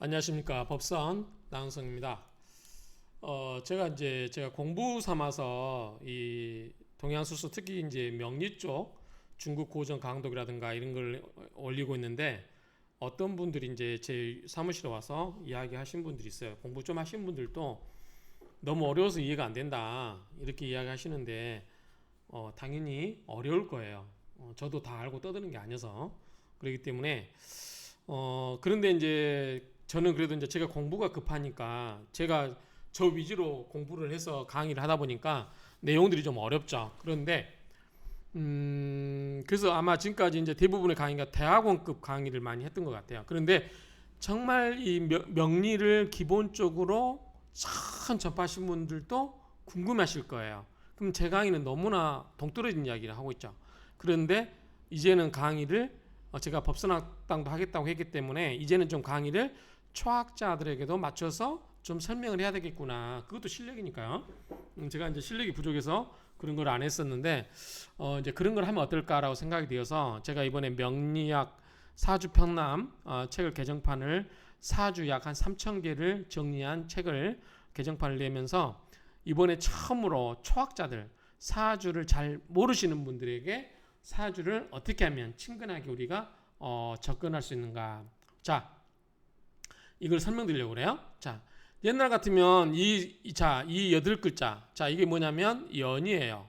안녕하십니까. 법선 나은성입니다. 제가 공부 삼아서 이 동양수수 특히 이제 명리 쪽 중국 고전 강독이라든가 이런 걸 올리고 있는데 어떤 분들이 이제 제 사무실에 와서 이야기하신 분들이 있어요. 공부 좀 하신 분들도 너무 어려워서 이해가 안 된다 이렇게 이야기하시는데 당연히 어려울 거예요. 저도 다 알고 떠드는 게 아니어서 그렇기 때문에 그런데 이제 저는 그래도 이제 제가 공부가 급하니까 제가 저 위주로 공부를 해서 강의를 하다 보니까 내용들이 좀 어렵죠. 그런데 그래서 아마 지금까지 이제 대부분의 강의가 대학원급 강의를 많이 했던 것 같아요. 그런데 정말 이 명리를 기본적으로 처음 접하신 분들도 궁금하실 거예요. 그럼 제 강의는 너무나 동떨어진 이야기를 하고 있죠. 그런데 이제는 강의를 제가 법선학당도 하겠다고 했기 때문에 이제는 좀 강의를 초학자들에게도 맞춰서 좀 설명을 해야 되겠구나. 그것도 실력이니까요. 제가 이제 실력이 부족해서 그런 걸 안 했었는데 이제 그런 걸 하면 어떨까라고 생각이 되어서 제가 이번에 명리학 사주평남 책을 개정판을 사주 약 한 3,000개를 정리한 책을 개정판을 내면서 이번에 처음으로 초학자들 사주를 잘 모르시는 분들에게 사주를 어떻게 하면 친근하게 우리가 접근할 수 있는가. 자, 이걸 설명드리려고 그래요. 자, 옛날 같으면 이 여덟 글자. 자, 이게 뭐냐면 연이에요.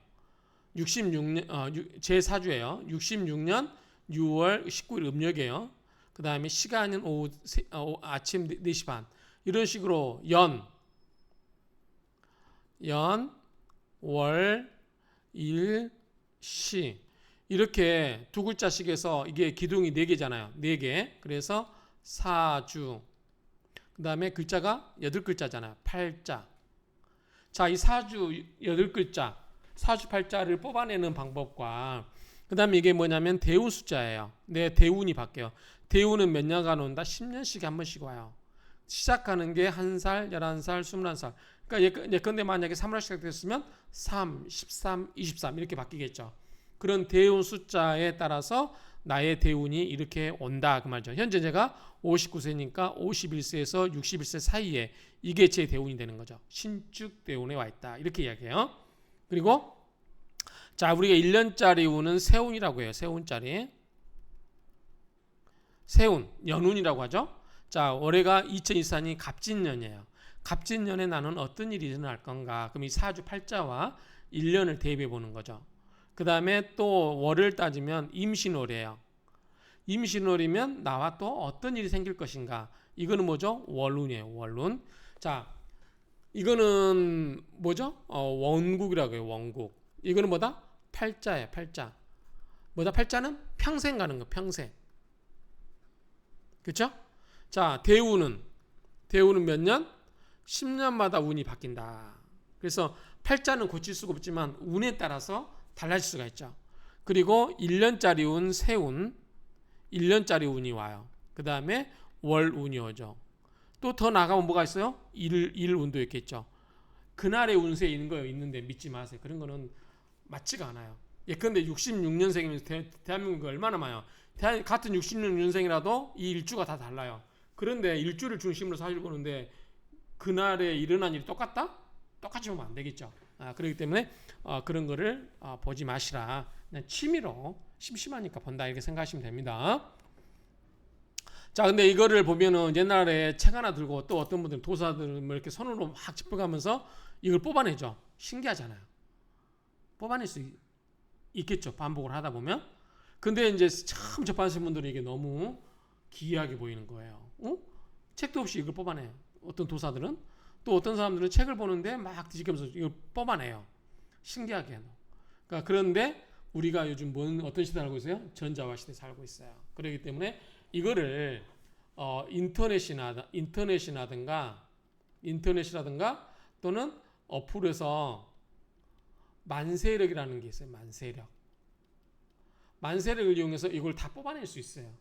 66년 제 사주예요. 66년 6월 19일 음력이에요. 그 다음에 시간은 아침 4시 반. 이런 식으로 월, 일, 시 이렇게 두 글자씩에서 이게 기둥이 4개잖아요. 4개. 그래서 사주. 그 다음에 글자가 8글자잖아요. 팔자. 자, 이 사주 8글자, 사주 팔자를 뽑아내는 방법과 그 다음에 이게 뭐냐면 대운 숫자예요. 내 대운이 바뀌어요. 대운은 몇 년간 온다? 10년씩에 한 번씩 와요. 시작하는 게 1살, 11살, 21살. 그러니까 예컨대 만약에 3월 시작됐으면 3, 13, 23 이렇게 바뀌겠죠. 그런 대운 숫자에 따라서 나의 대운이 이렇게 온다 그 말이죠. 현재 제가 59세니까 51세에서 61세 사이에 이게 제 대운이 되는 거죠. 신축 대운에 와 있다 이렇게 이야기해요. 그리고 자, 우리가 1년짜리 운은 세운이라고 해요. 세운짜리 세운 연운이라고 하죠. 자, 올해가 2024년이 갑진년이에요. 갑진년에 나는 어떤 일이 일어날 건가. 그럼 이 사주 팔자와 1년을 대입해 보는 거죠. 그 다음에 또 월을 따지면 임신월이에요. 임신월이면 나와 또 어떤 일이 생길 것인가. 이거는 뭐죠? 월운이에요. 월운. 자, 이거는 뭐죠? 원국이라고 해요. 원국. 이거는 뭐다? 팔자예요. 팔자. 뭐다? 팔자는 평생 가는 거. 평생. 그렇죠? 자, 대운은 몇 년? 10년마다 운이 바뀐다. 그래서 팔자는 고칠 수가 없지만 운에 따라서 달라질 수가 있죠. 그리고 1년짜리 운, 세운, 1년짜리 운이 와요. 그 다음에 월운이 오죠. 또 더 나가면 뭐가 있어요? 일운도 있겠죠. 그날의 운세 있는데 믿지 마세요. 그런 거는 맞지가 않아요. 예컨대 66년생이면 대한민국이 얼마나 많아요. 같은 66년생이라도 이 일주가 다 달라요. 그런데 일주를 중심으로 사실 보는데 그날에 일어난 일이 똑같다? 똑같이 보면 안 되겠죠. 그렇기 때문에 그런 거를 보지 마시라. 그냥 취미로 심심하니까 본다 이렇게 생각하시면 됩니다. 자, 근데 이거를 보면은 옛날에 책 하나 들고 또 어떤 분들은 도사들은 뭐 이렇게 손으로 막 짚어가면서 이걸 뽑아내죠. 신기하잖아요. 뽑아낼 수 있겠죠. 반복을 하다 보면. 근데 이제 처음 접하시는 분들은 이게 너무 기이하게 보이는 거예요. 책도 없이 이걸 뽑아내요. 어떤 도사들은. 또 어떤 사람들은 책을 보는데 막 뒤집으면서 이걸 뽑아내요. 신기하게. 그러니까 그런데 우리가 요즘 어떤 시대 살고 있어요? 전자화 시대 살고 있어요. 그렇기 때문에 이거를 인터넷이라든가 또는 어플에서 만세력이라는 게 있어요. 만세력을 이용해서 이걸 다 뽑아낼 수 있어요.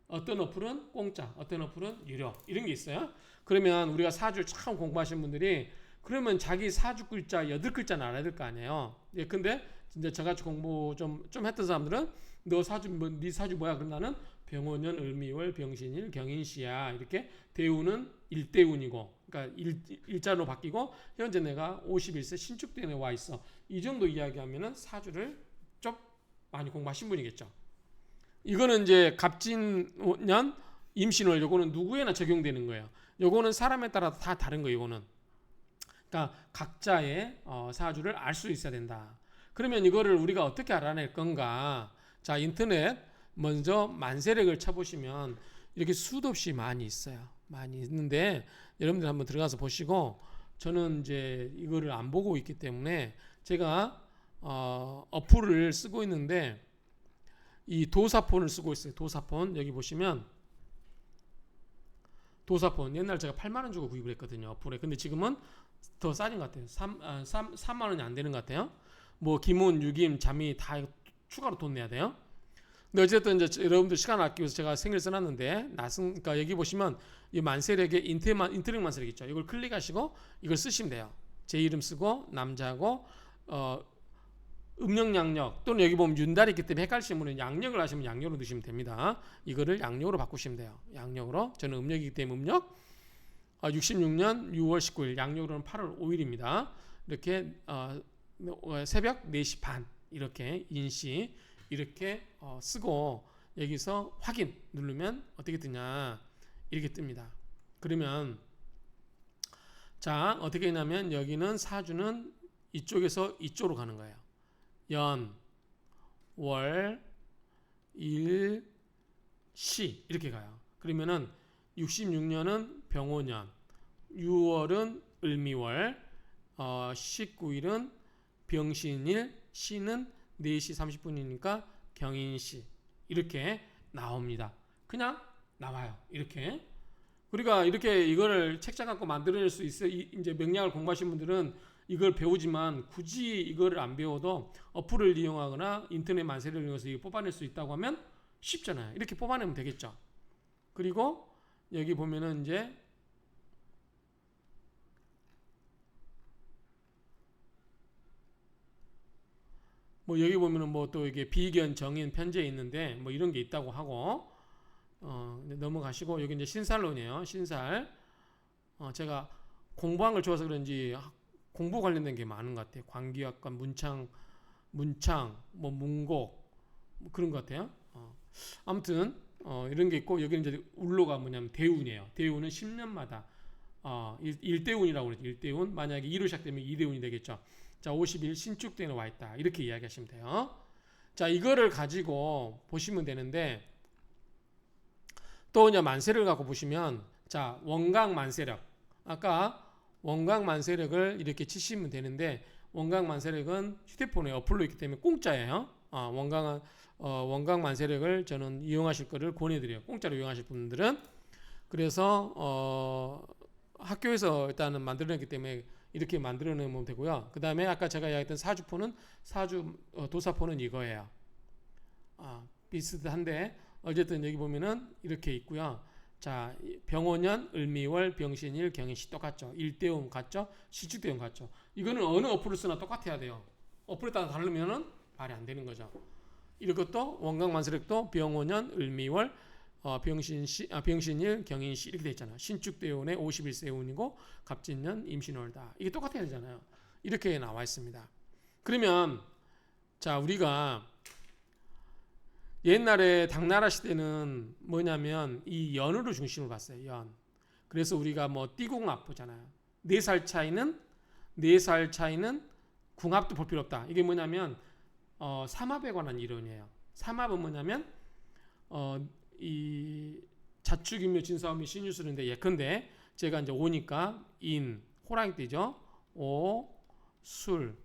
어떤 어플은 공짜, 어떤 어플은 유료 이런 게 있어요. 그러면 우리가 사주를 처음 공부하신 분들이 그러면 자기 사주 글자 8글자는 알아야 될 거 아니에요. 근데 진짜 저같이 공부 좀 했던 사람들은 너 사주 네 사주 뭐야? 그럼 나는 병오년, 을미월, 병신일, 경인시야. 이렇게 대운은 일대운이고, 그러니까 일자로 바뀌고 현재 내가 51세 신축대운에 와 있어. 이 정도 이야기하면은 사주를 좀 많이 공부하신 분이겠죠. 이거는 이제 갑진년, 임신월 요거는 누구에나 적용되는 거예요. 요거는 사람에 따라 다 다른 거예요. 요거는. 그러니까 각자의 사주를 알 수 있어야 된다. 그러면 이거를 우리가 어떻게 알아낼 건가? 자, 인터넷 먼저 만세력을 쳐보시면 이렇게 수도 없이 많이 있어요. 많이 있는데 여러분들 한번 들어가서 보시고, 저는 이제 이거를 안 보고 있기 때문에 제가 어플을 쓰고 있는데 이 도사폰을 쓰고 있어요. 도사폰 여기 보시면 도사폰 옛날 제가 8만 원 주고 구입을 했거든요. 어플에. 근데 지금은 더 싸진 것 같아요. 3만 원이 안 되는 것 같아요. 뭐 기문, 유김, 잠이 다 추가로 돈 내야 돼요. 근데 어쨌든 이제 여러분들 시간 아끼기 위해서 제가 생일 써놨는데 그러니까 여기 보시면 이 만세력의 인트랙 만세력 있죠. 이걸 클릭하시고 이걸 쓰시면 돼요. 제 이름 쓰고 남자고 음력 양력 또는 여기 보면 윤달이 있기 때문에 헷갈리시는 분은 양력을 하시면 양력으로 넣으시면 됩니다. 이거를 양력으로 바꾸시면 돼요. 양력으로. 저는 음력이기 때문에 음력 66년 6월 19일 양력으로는 8월 5일입니다. 이렇게 새벽 4시 반 이렇게 인시 이렇게 쓰고 여기서 확인 누르면 어떻게 뜨냐 이렇게 뜹니다. 그러면 자 어떻게 되냐면 여기는 사주는 이쪽에서 이쪽으로 가는 거예요. 연, 월, 일, 시 이렇게 가요. 그러면은 66년은 병오년, 6월은 을미월, 19일은 병신일, 시는 4시 30분이니까 경인시 이렇게 나옵니다. 그냥 나와요. 이렇게. 우리가 이렇게 이거를 책장 갖고 만들어낼 수 있어요. 이제 명량을 공부하신 분들은 이걸 배우지만 굳이 이거를 안 배워도 어플을 이용하거나 인터넷 만세를 이용해서 이거 뽑아낼 수 있다고 하면 쉽잖아요. 이렇게 뽑아내면 되겠죠. 그리고 여기 보면은 이제 뭐 여기 보면은 뭐 또 이게 비견, 정인, 편제 있는데 뭐 이런 게 있다고 하고 넘어가시고 여기 이제 신살론이에요. 신살. 제가 공부한 걸 좋아서 그런지 공부 관련된 게 많은 것 같아요. 광기학과 문창, 뭐 문곡 뭐 그런 것 같아요. 아무튼 이런 게 있고 여기는 이제 울로가 뭐냐면 대운이에요. 대운은 10년마다 일대운이라고 그러죠. 일대운. 만약에 2로 시작되면 2대운이 되겠죠. 자, 50일 신축대운에 와 있다. 이렇게 이야기하시면 돼요. 자, 이거를 가지고 보시면 되는데 또 이제 만세를 갖고 보시면 자, 원각 만세력. 아까 원각 만세력을 이렇게 치시면 되는데 원각 만세력은 휴대폰에 어플로 있기 때문에 공짜예요. 원각 만세력을 저는 이용하실 거를 권해드려요. 공짜로 이용하실 분들은. 그래서 학교에서 일단은 만들어냈기 때문에 이렇게 만들어내면 되고요. 그 다음에 아까 제가 이야기했던 사주폰은 도사폰은 이거예요. 비슷한데 어쨌든 여기 보면은 이렇게 있고요. 자, 병오년, 을미월, 병신일, 경인시 똑같죠. 일대운 같죠. 시축대운 같죠. 이거는 어느 어플을 쓰나 똑같아야 돼요. 어플에 따라 다르면은 말이 안 되는 거죠. 이것도 원각만세력도 병오년, 을미월, 병신일, 경인시 이렇게 돼 있잖아요. 신축대운의 51세운이고 갑진년, 임신월다. 이게 똑같아야 되잖아요. 이렇게 나와 있습니다. 그러면 자 우리가 옛날에 당나라 시대는 뭐냐면 이 연으로 중심을 봤어요. 연. 그래서 우리가 뭐 띠궁합 보잖아요. 4살 차이는 궁합도 볼 필요 없다. 이게 뭐냐면 삼합에 관한 이론이에요. 삼합은 뭐냐면 이 자축인묘 진사오미 신유술인데 예컨대 제가 이제 오니까 인 호랑이 띠죠. 오, 술.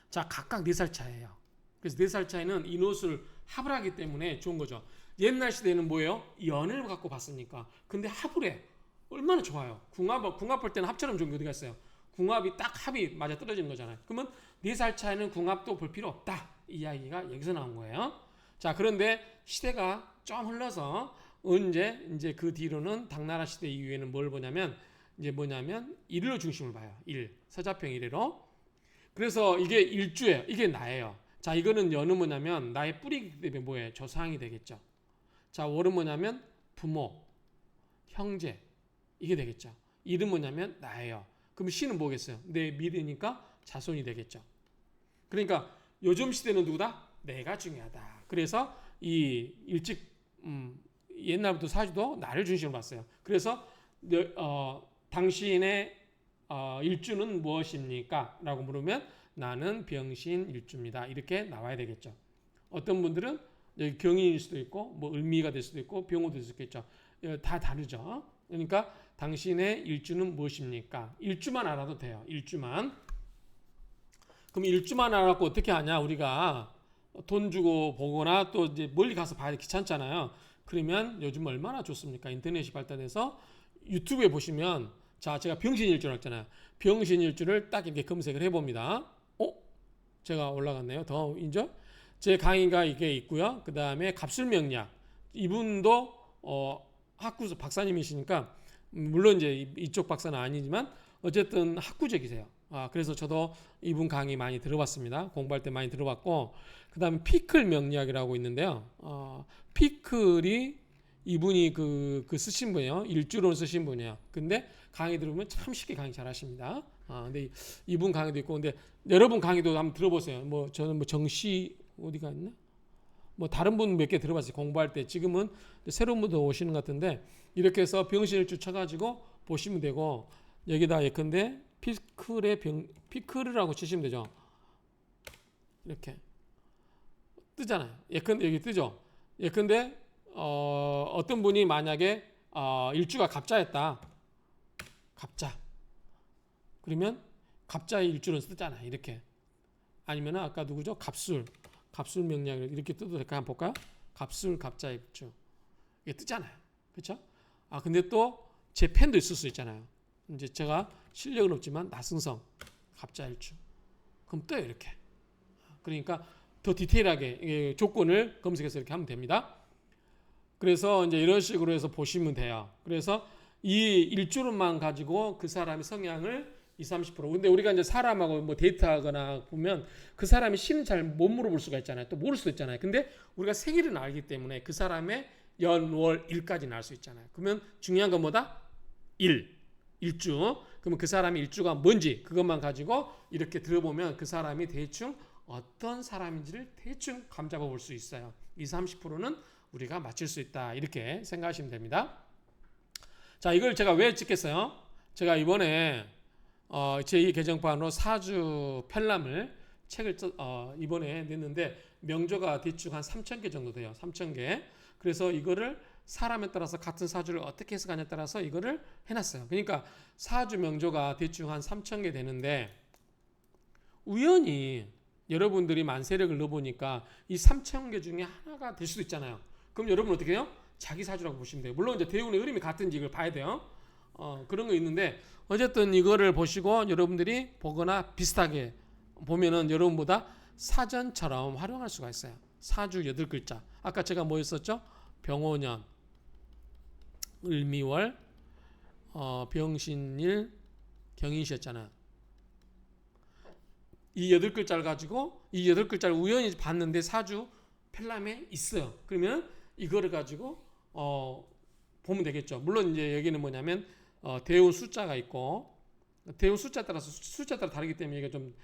자 각각 4살 차예요. 그래서 4살 차이는 인호술 합을 하기 때문에 좋은 거죠. 옛날 시대는 뭐예요? 연을 갖고 봤으니까. 근데 합을 해. 얼마나 좋아요. 궁합 볼 때는 합처럼 좋은 게 어디 갔어요? 궁합이 딱 합이 맞아 떨어지는 거잖아요. 그러면 4살 차이는 궁합도 볼 필요 없다. 이 이야기가 여기서 나온 거예요. 자, 그런데 시대가 좀 흘러서 언제 이제 그 뒤로는 당나라 시대 이후에는 뭘 보냐면 이제 뭐냐면 일로 중심을 봐요. 일. 서자평 일로. 그래서 이게 일주예요. 이게 나예요. 자, 이거는 연은 뭐냐면 나의 뿌리이기 때문에 뭐예요? 조상이 되겠죠. 자, 월은 뭐냐면 부모, 형제 이게 되겠죠. 일은 뭐냐면 나예요. 그럼 시는 뭐겠어요? 내 미래니까 자손이 되겠죠. 그러니까 요즘 시대는 누구다? 내가 중요하다. 그래서 이 일찍 옛날부터 사주도 나를 중심으로 봤어요. 그래서 당신의 일주는 무엇입니까? 라고 물으면 나는 병신일주입니다. 이렇게 나와야 되겠죠. 어떤 분들은 여기 경인일 수도 있고 뭐 을미가 될 수도 있고 병호도 될 수도 있겠죠. 다 다르죠. 그러니까 당신의 일주는 무엇입니까? 일주만 알아도 돼요. 일주만. 그럼 일주만 알아갖고 어떻게 하냐? 우리가 돈 주고 보거나 또 이제 멀리 가서 봐야 귀찮잖아요. 그러면 요즘 얼마나 좋습니까? 인터넷이 발달해서 유튜브에 보시면 자, 제가 병신일주를 했잖아요. 병신일주를 딱 이렇게 검색을 해봅니다. 제가 올라갔네요. 더 인정? 제 강의가 이게 있고요. 그 다음에 갑술명리학. 이분도 학구 박사님이시니까 물론 이제 이쪽 박사는 아니지만 어쨌든 학구적이세요. 그래서 저도 이분 강의 많이 들어봤습니다. 공부할 때 많이 들어봤고, 그 다음에 피클 명리학이라고 있는데요. 피클이 이분이 그 쓰신 분이에요. 일주론 쓰신 분이에요. 근데 강의 들으면 참 쉽게 강의 잘 하십니다. 근데 이분 강의도 있고, 근데 여러분 강의도 한번 들어보세요. 뭐 저는 뭐 정시 어디가 있나? 뭐 다른 분 몇 개 들어봤어요. 공부할 때. 지금은 새로운 분도 오시는 것 같은데 이렇게 해서 병신일주 쳐가지고 보시면 되고, 여기다 예컨대 피클이라고 치시면 되죠. 이렇게 뜨잖아요. 예컨대 여기 뜨죠. 예컨대 어떤 분이 만약에 일주가 갑자였다. 갑자. 그러면 갑자의 일주는 뜨잖아요. 이렇게. 아니면 아까 누구죠? 갑술 명리학 이렇게 뜨도 될까요? 한번 볼까요? 갑술 갑자의 일주. 이게 뜨잖아요. 그렇죠? 근데 또 제 펜도 있을 수 있잖아요. 이제 제가 실력은 없지만 나승성 갑자일주. 그럼 떠요 이렇게. 그러니까 더 디테일하게 조건을 검색해서 이렇게 하면 됩니다. 그래서 이제 이런 식으로 해서 보시면 돼요. 그래서 이 일주론만 가지고 그 사람의 성향을 20, 30%. 근데 우리가 이제 사람하고 뭐 데이트하거나 보면 그 사람이 시는 잘 못 물어볼 수가 있잖아요. 또 모를 수도 있잖아요. 근데 우리가 생일은 알기 때문에 그 사람의 연, 월, 일까지는 알 수 있잖아요. 그러면 중요한 건 뭐다? 일주. 그러면 그 사람의 일주가 뭔지 그것만 가지고 이렇게 들어보면 그 사람이 대충 어떤 사람인지를 대충 감잡아 볼 수 있어요. 20, 30%는 우리가 맞출 수 있다. 이렇게 생각하시면 됩니다. 자, 이걸 제가 왜 찍겠어요? 제가 이번에 제2 개정판으로 사주 편람을 책을 이번에 냈는데 명조가 대충 한 3,000개 정도 돼요. 3,000개. 그래서 이거를 사람에 따라서 같은 사주를 어떻게 해석하냐에 따라서 이거를 해놨어요. 그러니까 사주 명조가 대충 한 3,000개 되는데 우연히 여러분들이 만세력을 넣어보니까 이 3,000개 중에 하나가 될 수도 있잖아요. 그럼 여러분 어떻게 해요? 자기 사주라고 보시면 돼요. 물론 이제 대운의 흐름이 같은지 이걸 봐야 돼요. 그런 거 있는데 어쨌든 이거를 보시고 여러분들이 보거나 비슷하게 보면은 여러분보다 사전처럼 활용할 수가 있어요. 사주 8글자. 아까 제가 뭐 했었죠? 병오년, 을미월, 병신일, 경인시였잖아요. 이 8글자를 가지고 이 8글자를 우연히 봤는데 사주 편람에 있어요. 그러면 이거를 가지고 보면 되겠죠. 물론 이제 여기는 뭐냐면 대운 숫자가 있고 대운 숫자에 따라서 숫자에 따라 다르기 때문에 이게 좀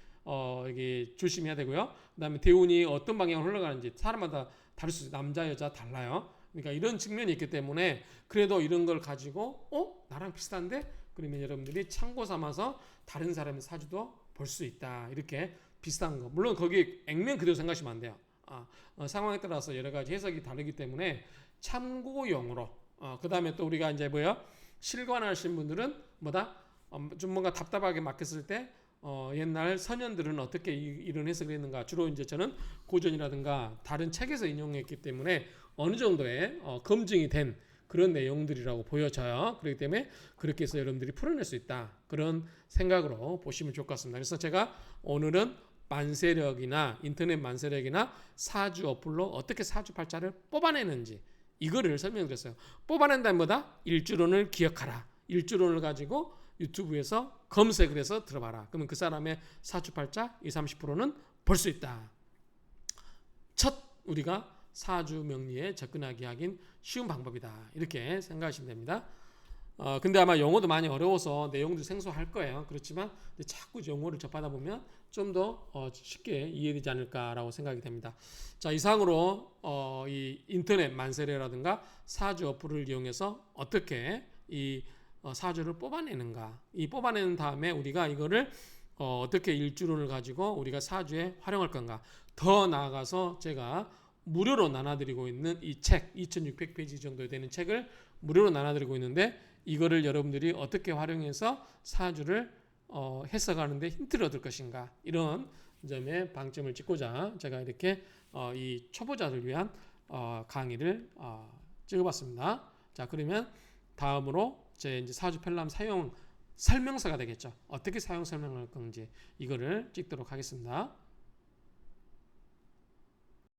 이게 조심해야 되고요. 그다음에 대운이 어떤 방향으로 흘러가는지 사람마다 다를 수 있어요. 남자 여자 달라요. 그러니까 이런 측면이 있기 때문에 그래도 이런 걸 가지고 나랑 비슷한데 그러면 여러분들이 참고 삼아서 다른 사람의 사주도 볼 수 있다. 이렇게 비슷한 거. 물론 거기 액면 그대로 생각하시면 안 돼요. 상황에 따라서 여러 가지 해석이 다르기 때문에 참고용으로. 그 다음에 또 우리가 이제 뭐요? 실관하신 분들은 뭐다? 좀 뭔가 답답하게 맡겼을 때 옛날 선현들은 어떻게 이런 해석을 했는가. 주로 이제 저는 고전이라든가 다른 책에서 인용했기 때문에 어느 정도의 검증이 된 그런 내용들이라고 보여져요. 그렇기 때문에 그렇게 해서 여러분들이 풀어낼 수 있다. 그런 생각으로 보시면 좋을 것 같습니다. 그래서 제가 오늘은 만세력이나 인터넷 만세력이나 사주 어플로 어떻게 사주 팔자를 뽑아내는지 이거를 설명드렸어요. 뽑아낸다면 뭐다? 일주론을 기억하라. 일주론을 가지고 유튜브에서 검색을 해서 들어봐라. 그러면 그 사람의 사주 팔자 20, 30%는 볼 수 있다. 첫 우리가 사주 명리에 접근하기 하긴 쉬운 방법이다. 이렇게 생각하시면 됩니다. 근데 아마 영어도 많이 어려워서 내용도 생소할 거예요. 그렇지만 자꾸 영어를 접하다 보면 좀 더 쉽게 이해되지 않을까라고 생각이 됩니다. 자, 이상으로 이 인터넷 만세례라든가 사주 어플을 이용해서 어떻게 이 사주를 뽑아내는가, 이 뽑아내는 다음에 우리가 이거를 어떻게 일주론을 가지고 우리가 사주에 활용할 건가, 더 나아가서 제가 무료로 나눠드리고 있는 이 책 2600페이지 정도 되는 책을 무료로 나눠드리고 있는데 이거를 여러분들이 어떻게 활용해서 사주를 해석하는데 힌트를 얻을 것인가, 이런 점에 방점을 찍고자 제가 이렇게 이 초보자들 위한 강의를 찍어봤습니다. 자, 그러면 다음으로 제 이제 사주 편람 사용 설명서가 되겠죠. 어떻게 사용 설명할 건지 이거를 찍도록 하겠습니다.